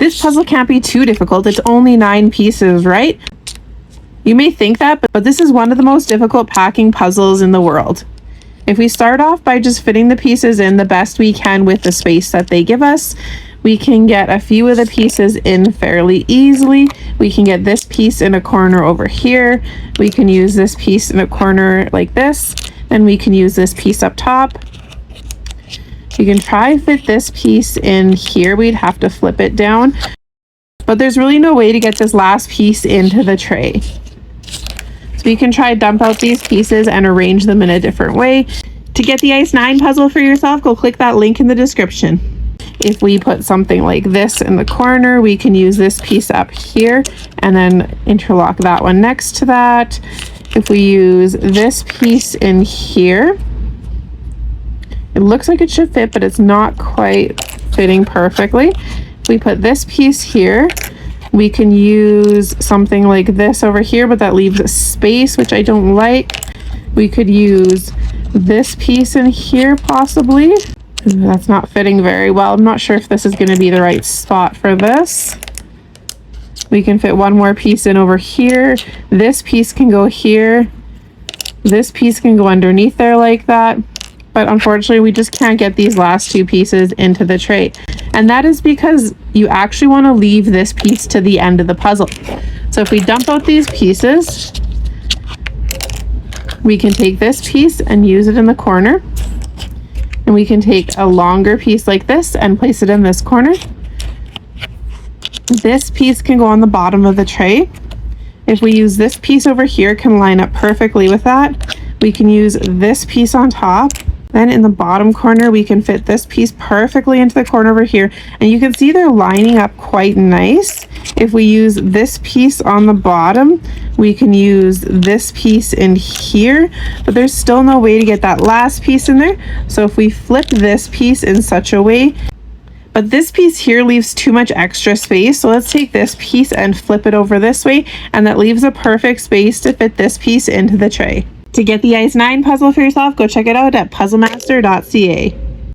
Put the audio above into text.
This puzzle can't be too difficult. It's only 9 pieces, right? You may think that, but this is one of the most difficult packing puzzles in the world. If we start off by just fitting the pieces in the best we can with the space that they give us, we can get a few of the pieces in fairly easily. We can get this piece in a corner over here. We can use this piece in a corner like this. Then we can use this piece up top. You can try fit this piece in here. We'd have to flip it down, but there's really no way to get this last piece into the tray. So you can try dump out these pieces and arrange them in a different way. To get the Ice 9 puzzle for yourself, go click that link in the description. If we put something like this in the corner, we can use this piece up here and then interlock that one next to that. If we use this piece in here, it looks like it should fit, but it's not quite fitting perfectly. If we put this piece here, we can use something like this over here, but that leaves a space, which I don't like. We could use this piece in here possibly. That's not fitting very well. I'm not sure if this is going to be the right spot for this. We can fit one more piece in over here. This piece can go here. This piece can go underneath there like that. But unfortunately, we just can't get these last 2 pieces into the tray. And that is because you actually want to leave this piece to the end of the puzzle. So if we dump out these pieces, we can take this piece and use it in the corner. And we can take a longer piece like this and place it in this corner. This piece can go on the bottom of the tray. If we use this piece over here, it can line up perfectly with that. We can use this piece on top. Then in the bottom corner, we can fit this piece perfectly into the corner over here. And you can see they're lining up quite nice. If we use this piece on the bottom, we can use this piece in here, but there's still no way to get that last piece in there. So if we flip this piece in such a way, but this piece here leaves too much extra space. So let's take this piece and flip it over this way, and that leaves a perfect space to fit this piece into the tray. To get the Ice 9 puzzle for yourself, go check it out at puzzlemaster.ca.